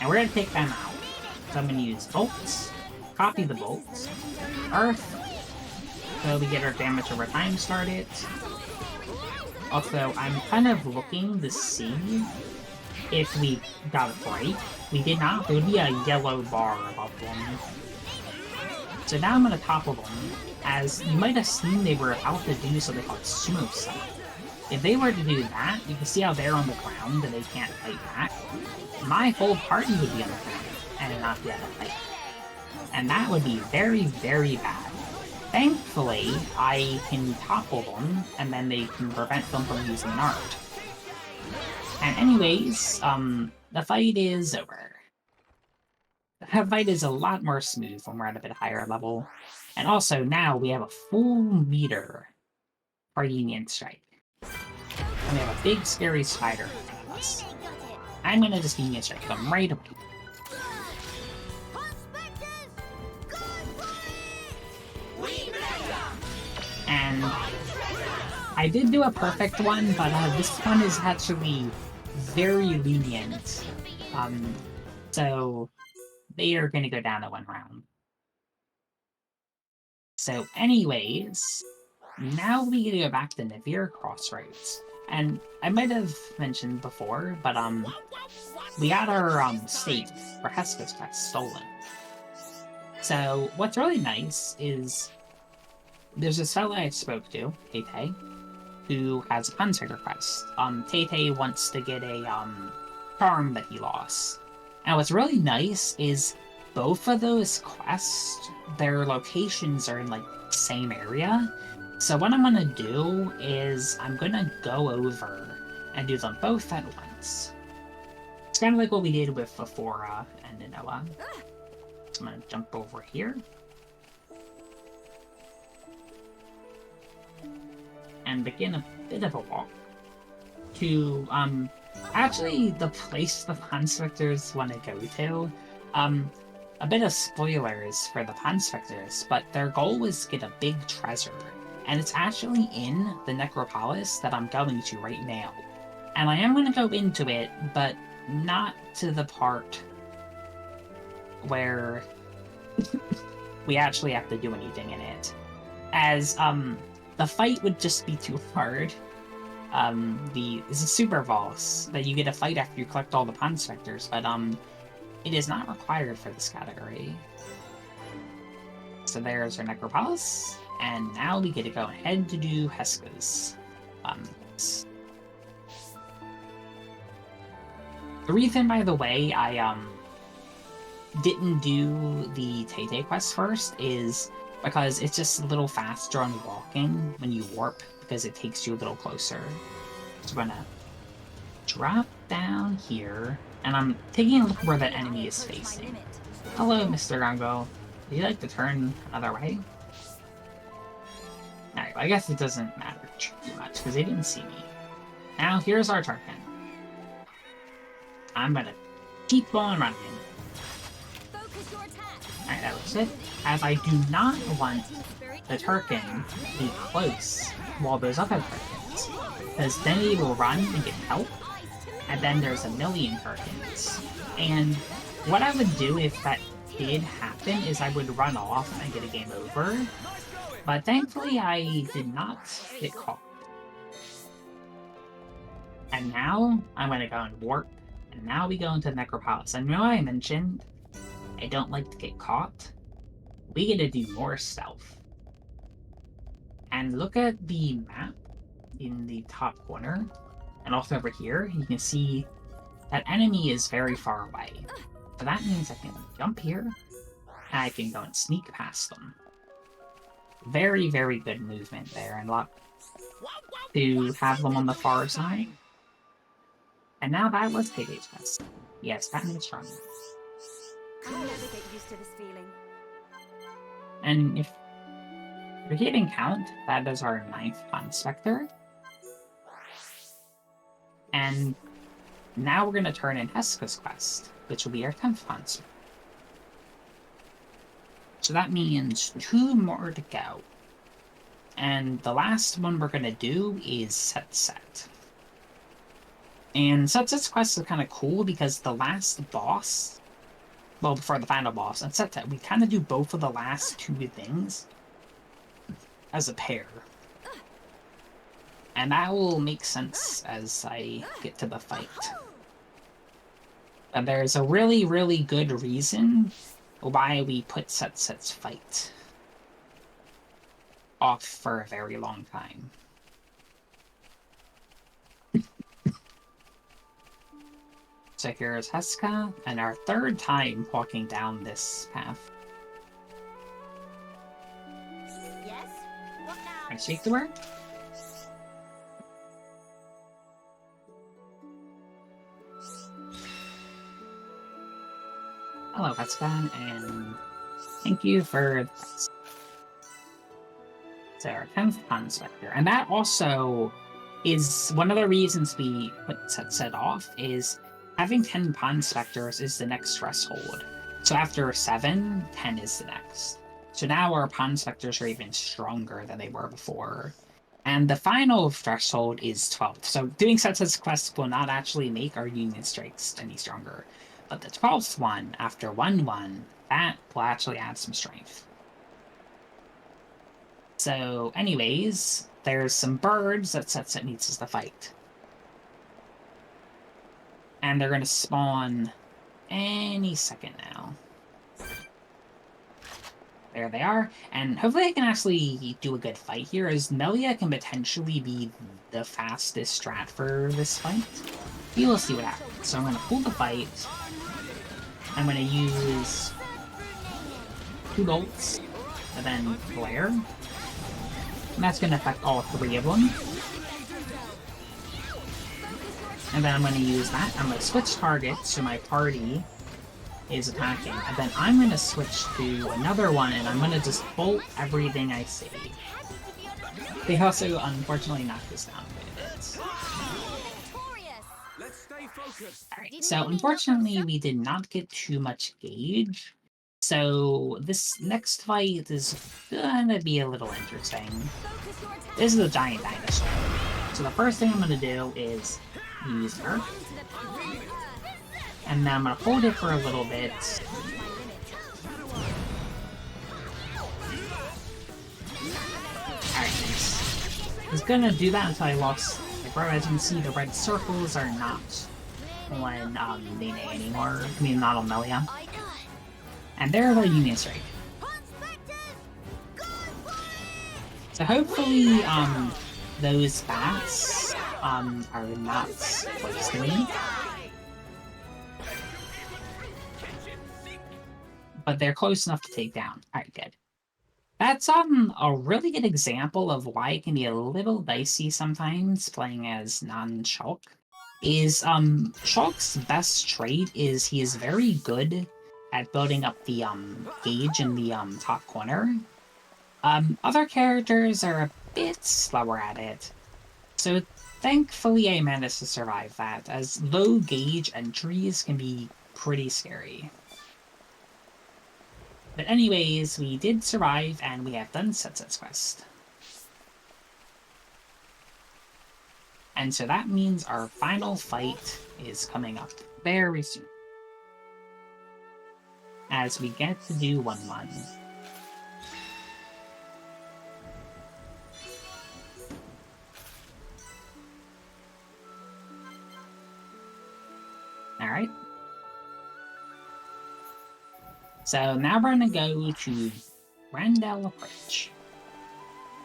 And we're gonna take them out. So I'm gonna use bolts, copy the bolts, earth, so we get our damage over time started. Also, I'm kind of looking to see if we got it right. We did not. There would be a yellow bar above them. So now I'm gonna topple them. As you might have seen, they were about to do something called sumo summon. If they were to do that, you can see how they're on the ground and they can't fight back. My whole party would be on the ground and not be able to fight. And that would be very, very bad. Thankfully, I can topple them, and then they can prevent them from using an art. And anyways, the fight is over. The fight is a lot more smooth when we're at a bit higher level. And also, now we have a full meter for Union Strike. And we have a big, scary spider in front of us. I'm gonna just Union Strike them right away. And I did do a perfect one, but this one is actually very lenient. So they are gonna go down to one round. So anyways, now we get to go back to Navir Crossroads. And I might have mentioned before, but we got our state for Hesper's quest stolen. So what's really nice is there's this fellow I spoke to, Tay-Tay, who has a Hunter quest. Tay-Tay wants to get a charm that he lost. And what's really nice is both of those quests, their locations are in like the same area. So what I'm gonna do is I'm gonna go over and do them both at once. It's kind of like what we did with Phofora and Ninoa. So I'm gonna jump over here. And begin a bit of a walk to, actually the place the Panspectors want to go to. A bit of spoilers for the Panspectors, but their goal was to get a big treasure. And it's actually in the Necropolis that I'm going to right now. And I am going to go into it, but not to the part where we actually have to do anything in it. As, the fight would just be too hard. It's a super boss that you get to fight after you collect all the Panspectors, but, it is not required for this category. So there's our Necropolis. And now we get to go ahead to do Heska's. The reason, by the way, I didn't do the Tay-Tay quest first is because it's just a little faster on walking when you warp, because it takes you a little closer. So we're gonna drop down here, and I'm taking a look where that enemy is facing. Hello, Mr. Gongo. Would you like to turn another way? Alright, well, I guess it doesn't matter too much, because they didn't see me. Now, here's our target. I'm gonna keep on running. Focus your attack. Alright, that was it. As I do not want the Turkin to be close while there's other Turkins, because then he will run and get help, and then there's a million Turkins. And what I would do if that did happen is I would run off and get a game over, but thankfully I did not get caught. And now I'm going to go and warp, and now we go into Necropolis. And now I mentioned I don't like to get caught. We get to do more stealth. And look at the map in the top corner, and also over here, you can see that enemy is very far away. So that means I can jump here, and I can go and sneak past them. Very, very good movement there, and luck to have them on the far side. And now that was payday test. Yes, that means strong. I'll never get used to this feeling. And if you're keeping count, that is our 9th Pun Spectre. And now we're going to turn in Heska's quest, which will be our 10th Pun Spectre. So that means 2 more to go. And the last one we're going to do is Set. And Set's quest is kind of cool because the last boss, well, before the final boss, and Set, we kind of do both of the last 2 things as a pair. And that will make sense as I get to the fight. And there's a really, really good reason why we put Set's fight off for a very long time. So here's Heska, and our 3rd time walking down this path. Yes? What now? I speak to her. Hello, Heska, and thank you for this. So our 10th Pun Spectre. And that also is one of the reasons we put Set off, is having 10 Pun Spectres is the next threshold. So after 7, 10 is the next. So now our Pun Spectres are even stronger than they were before. And the final threshold is 12. So doing Set's quest will not actually make our Union Strikes any stronger. But the 12th one, after 1-1, that will actually add some strength. So anyways, there's some birds that Set needs to fight. And they're going to spawn any second now. There they are. And hopefully I can actually do a good fight here, as Melia can potentially be the fastest strat for this fight. We will see what happens. So I'm going to pull the fight. I'm going to use 2 bolts, and then flare. And that's going to affect all 3 of them. And then I'm going to use that. I'm going to switch targets so my party is attacking. And then I'm going to switch to another one, and I'm going to just bolt everything I see. They also, unfortunately, knocked this down quite a bit. Alright, so unfortunately, we did not get too much gauge. So this next fight is going to be a little interesting. This is a giant dinosaur. So the first thing I'm going to do is use her. And then I'm going to hold it for a little bit. Alright, nice. I was going to do that until I lost. Like, as you can see, the red circles are not on Nene anymore. I mean, not on Melia. And there's our Union Strike. So hopefully, those bats, are not close to me. But they're close enough to take down. Alright, good. That's, a really good example of why it can be a little dicey sometimes playing as non-Shulk. Is, Shulk's best trait is he is very good at building up the, gauge in the, top corner. Other characters are a bit slower at it. So thankfully I managed to survive that, as low gauge entries can be pretty scary. But anyways, we did survive, and we have done Setset's quest. And so that means our final fight is coming up very soon, as we get to do 1-1. Alright. So now we're going to go to Randall Approach.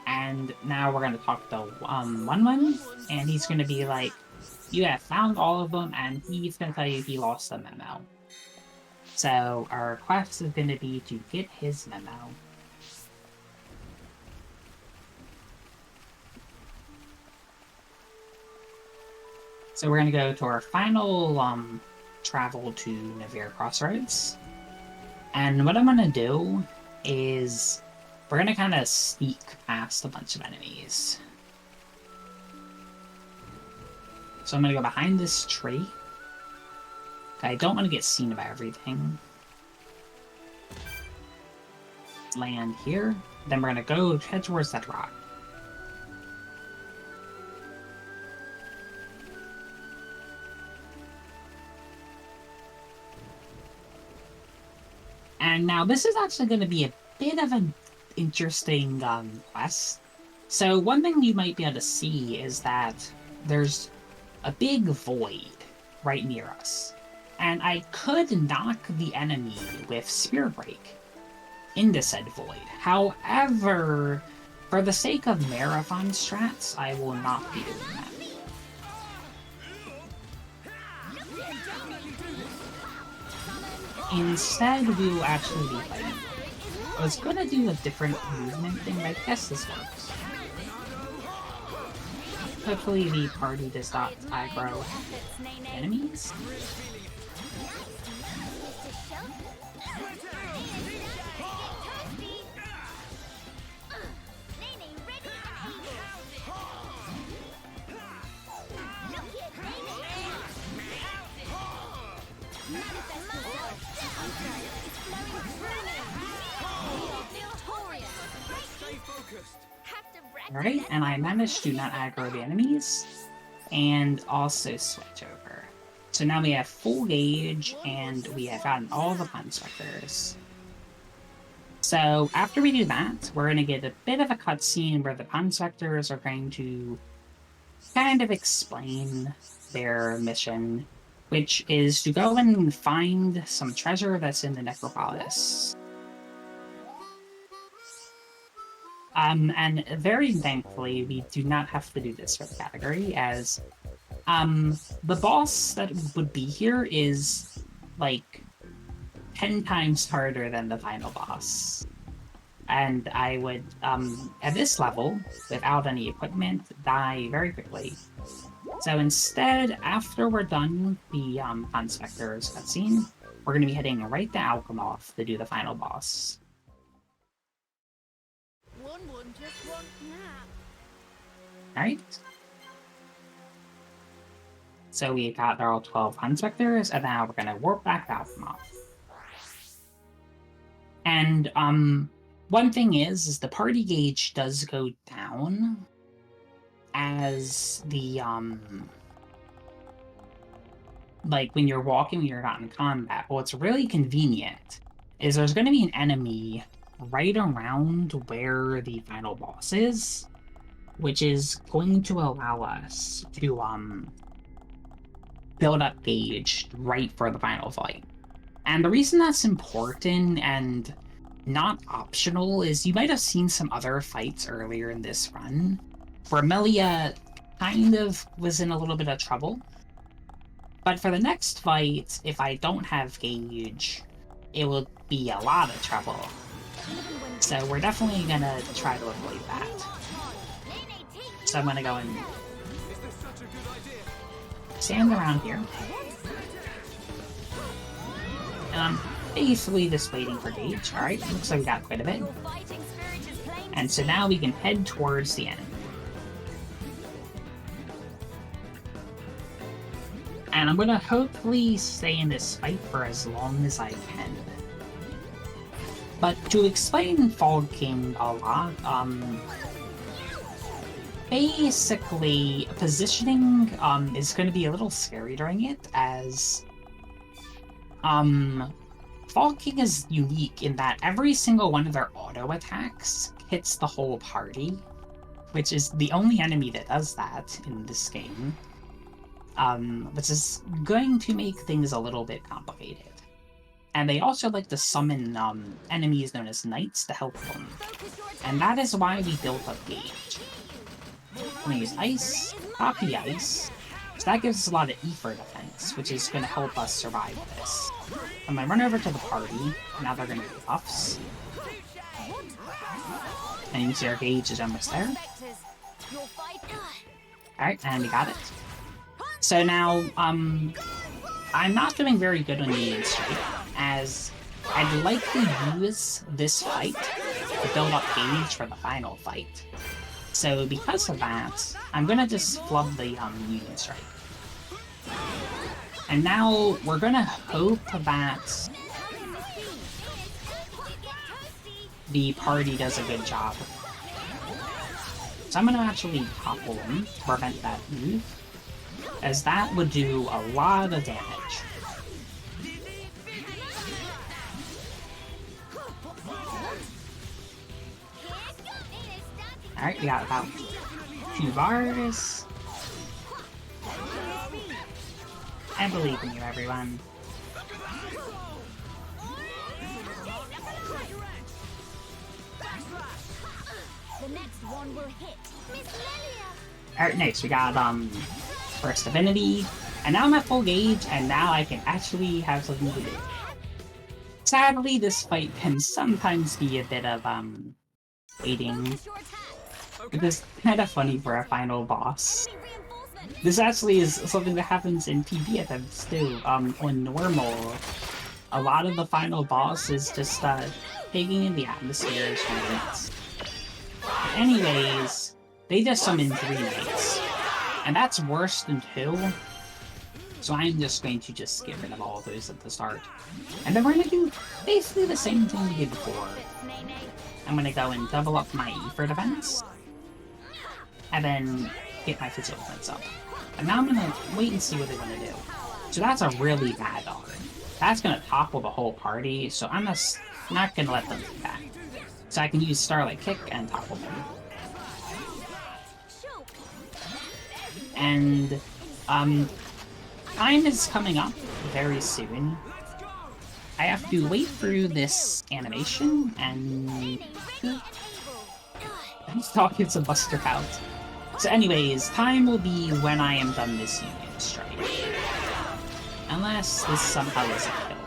And now we're going to talk to 1-1, and he's going to be like, you have found all of them, and he's going to tell you he lost the memo. So our quest is going to be to get his memo. So we're going to go to our final travel to Navarre Crossroads. And what I'm going to do is we're going to kind of sneak past a bunch of enemies. So I'm going to go behind this tree. I don't want to get seen by everything. Land here. Then we're going to go head towards that rock. And now this is actually going to be a bit of an interesting quest. So one thing you might be able to see is that there's a big void right near us. And I could knock the enemy with Spear Break into said void. However, for the sake of marathon strats, I will not be doing that. Instead, we will actually be fighting. I was going to do a different movement thing, but I guess this works. Hopefully the party does not aggro enemies. Alright, and I managed to not aggro the enemies, and also switch over. So now we have full gauge, and we have gotten all the Pun Specters. So after we do that, we're going to get a bit of a cutscene where the Pun Specters are going to kind of explain their mission, which is to go and find some treasure that's in the Necropolis. And very thankfully, we do not have to do this for the category, as the boss that would be here is like 10 times harder than the final boss. And I would, at this level, without any equipment, die very quickly. So instead, after we're done the Pun Specters cutscene, we're going to be heading right to Alchemoth to do the final boss. Alright. So we got all 12 Pun Specters, and now we're gonna warp back to Alchemoth. And one thing is the party gauge does go down as the like when you're walking, when you're not in combat. But what's really convenient is there's gonna be an enemy right around where the final boss is, which is going to allow us to build up gauge right for the final fight. And the reason that's important and not optional is you might have seen some other fights earlier in this run where Melia kind of was in a little bit of trouble. But for the next fight, if I don't have gauge, it will be a lot of trouble. So we're definitely gonna try to avoid that. So I'm gonna go and stand around here. And I'm basically just waiting for gauge. Alright, looks like we got quite a bit. And so now we can head towards the enemy. And I'm gonna hopefully stay in this fight for as long as I can. But to explain Fall King a lot, basically, positioning is going to be a little scary during it, as Fall King is unique in that every single one of their auto attacks hits the whole party, which is the only enemy that does that in this game, which is going to make things a little bit complicated. And they also like to summon enemies known as knights to help them, and that is why we built up Gauge. I'm gonna use Ice, copy Ice, so that gives us a lot of E for defense, which is going to help us survive this. I'm gonna run over to the party, now they're gonna do buffs. And you can see our Gauge is almost there. Alright, and we got it. So now, I'm not doing very good on Union Strike, as I'd like to use this fight to build up Gauge for the final fight. So because of that, I'm gonna just flub the Union Strike. And now we're gonna hope that the party does a good job. So I'm gonna actually topple him to prevent that move, as that would do a lot of damage. Alright, we got about 2 bars. I believe in you, everyone. The next one will hit. Miss Melia. Alright, next we got First Divinity, and now I'm at full Gauge, and now I can actually have something to do. Sadly, this fight can sometimes be a bit of waiting. It is kind of funny for a final boss. This actually is something that happens in PB attempts too. On normal, a lot of the final boss is just taking in the atmosphere for minutes. Anyways, they just summon 3 knights, and that's worse than 2. So I'm just going to just get rid of all of those at the start. And then we're gonna do basically the same thing we did before. I'm gonna go and double up my E for defense, and then get my physical defense up. And now I'm gonna wait and see what they want to do. So that's a really bad dart. That's gonna topple the whole party, so I'm just not gonna let them do that. So I can use Starlight Kick and topple them. And time is coming up very soon. I have to wait through this animation and talk it's a buster out. So anyways, time will be when I am done this Union Strike. Unless this somehow is a kill.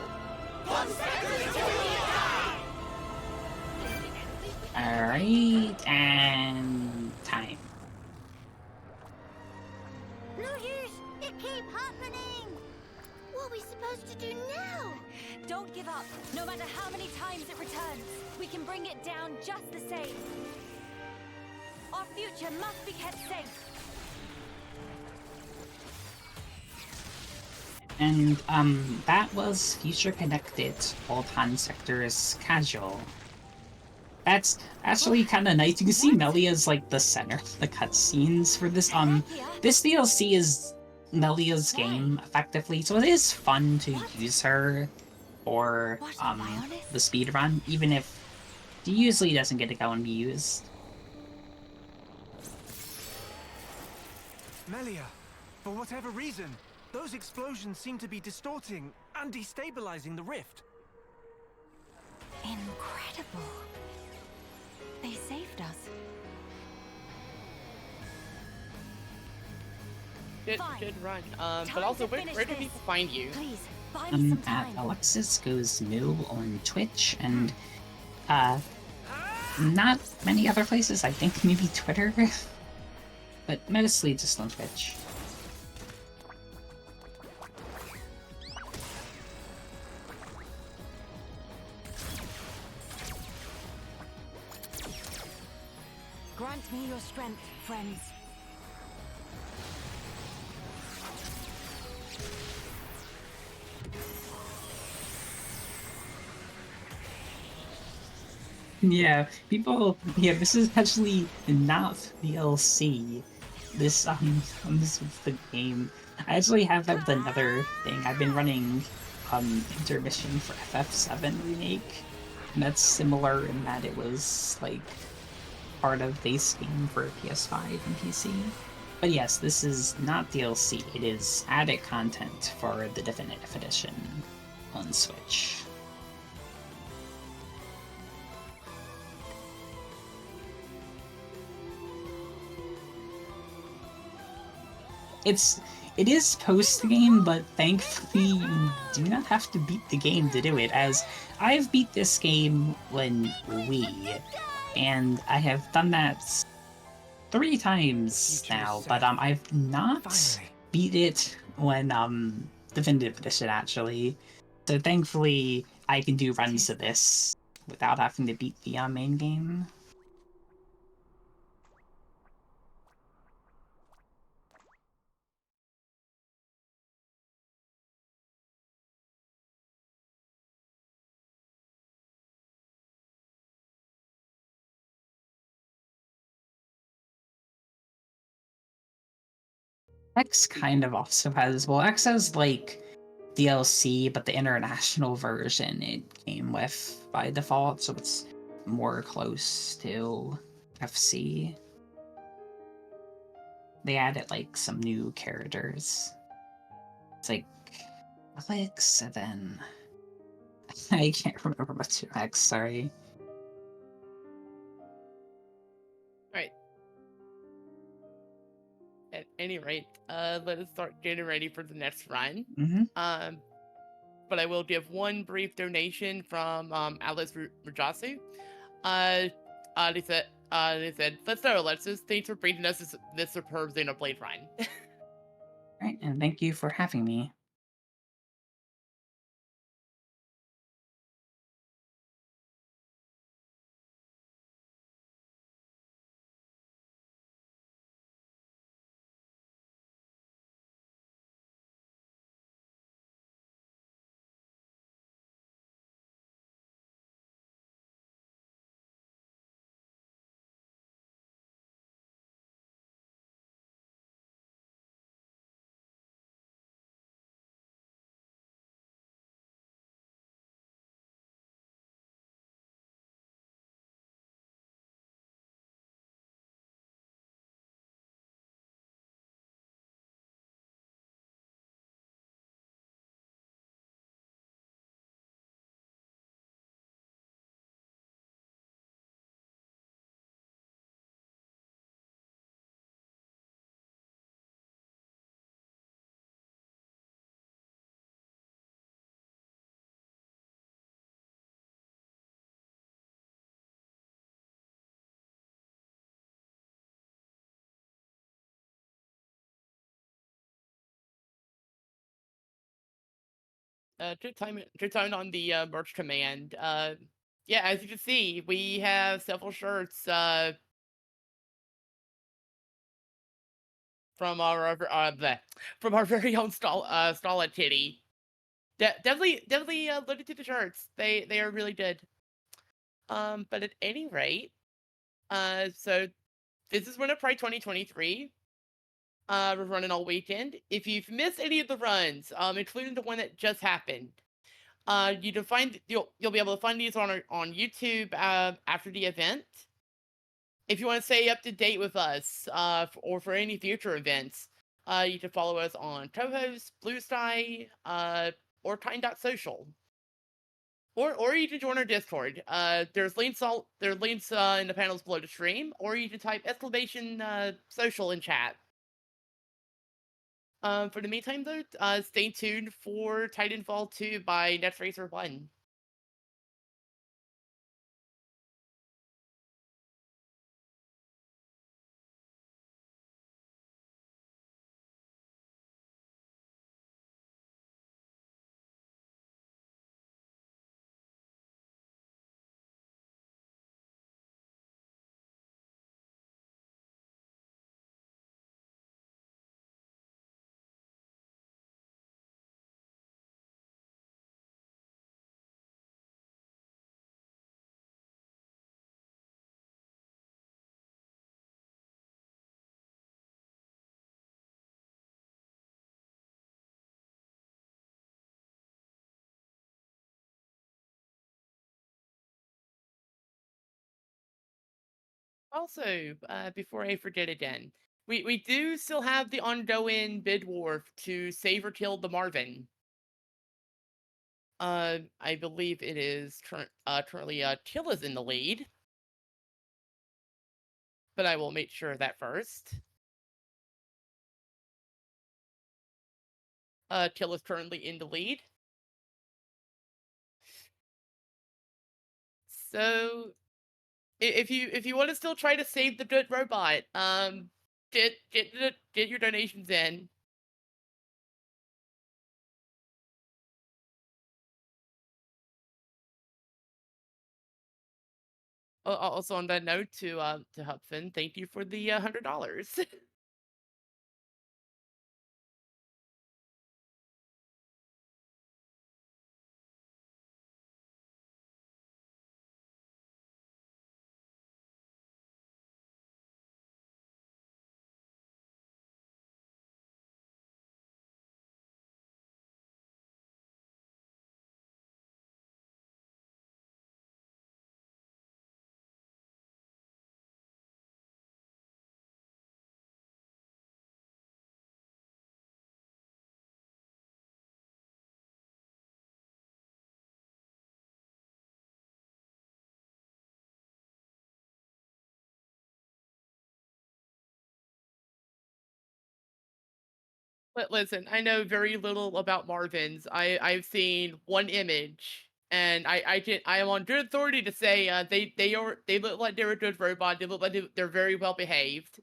Alright, and time. No use! It keeps happening! What are we supposed to do now? Don't give up. No matter how many times it returns, we can bring it down just the same. Our future must be kept safe. And, that was Future Connected, all time sectors casual. That's actually kind of nice. You can see Melia's like the center of the cutscenes for this. This DLC is Melia's game, effectively, so it is fun to use her for, the speedrun, even if she usually doesn't get to go and be used. Melia, for whatever reason, those explosions seem to be distorting and destabilizing the rift. Incredible. They saved us. Good run. But also, where do people find you? Please, buy me I'm some at time. AlexisGoesMoo on Twitch, and, not many other places, I think maybe Twitter, but mostly just on Twitch. Grant me your strength, friends. Yeah, people. Yeah, this is actually not DLC. This is the game. I actually have that with another thing. I've been running intermission for FF7 remake, and that's similar in that it was like part of base game for PS5 and PC. But yes, this is not DLC. It is added content for the definitive edition on Switch. It's it is post game, but thankfully you do not have to beat the game to do it. As I've beat this game when Wii, and I have done that 3 times Future is now, but safe. I've not Finally. beat it when definitive edition actually. So thankfully I can do runs of this without having to beat the main game. X kind of also has, well, X has like DLC, but the international version it came with by default, so it's more close to FC. They added like some new characters. It's like Alex, and then I can't remember what's your X, sorry. Right. At any rate, let us start getting ready for the next run. Mm-hmm. But I will give one brief donation from Alice Rajasu. They said, let's start, Alexis. Thanks for bringing us this superb Xenoblade run. Right, and thank you for having me. Good time on the merch command. Yeah, as you can see, we have several shirts from from our very own stall at Titty. Definitely look into the shirts. They are really good. But at any rate, so this is Winter Pride 2023. We're running all weekend. If you've missed any of the runs, including the one that just happened, you can find you'll be able to find these on YouTube after the event. If you want to stay up to date with us, or for any future events, you can follow us on Tohost, Blue Sky, or Time.social. Or you can join our Discord. There's links in the panels below the stream, or you can type exclamation social in chat. For the meantime, though, stay tuned for Titanfall 2 by Netracer 1. Also, before I forget again, we do still have the ongoing bid war to save or kill the Marvin. I believe it is currently Tilla's in the lead, but I will make sure of that first. Tilla's currently in the lead. So if you want to still try to save the good robot, get your donations in. Also on that note, to Hupfin, thank you for the $100. But listen, I know very little about Marvins. I've seen one image, and I am on good authority to say they look like they're a good robot. They look like they're very well behaved.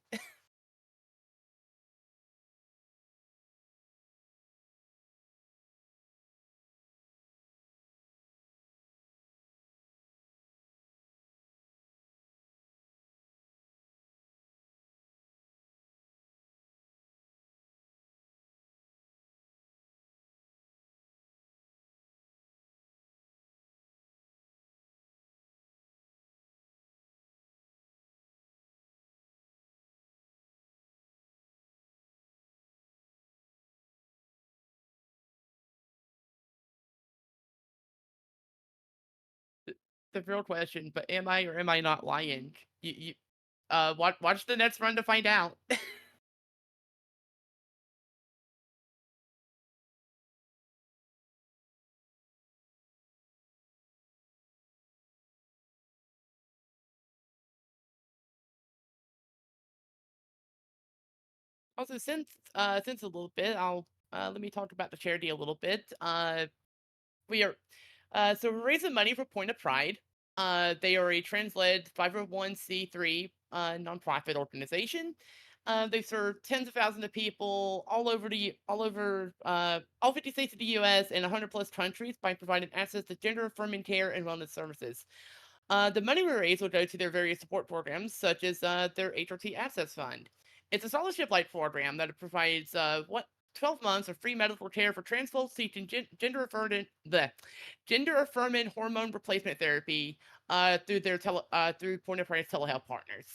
The real question, but am I or am I not lying? Watch the next run to find out. Also, since a little bit, I'll let me talk about the charity a little bit. We are so we're raising money for Point of Pride. They are a trans-led 501c3 nonprofit organization. They serve tens of thousands of people all 50 states of the U.S. and 100 plus countries by providing access to gender affirming care and wellness services. The money we raise will go to their various support programs, such as their HRT Access Fund. It's a scholarship-like program that provides 12 months of free medical care for trans folks seeking gender affirming hormone replacement therapy through Point of Price telehealth partners.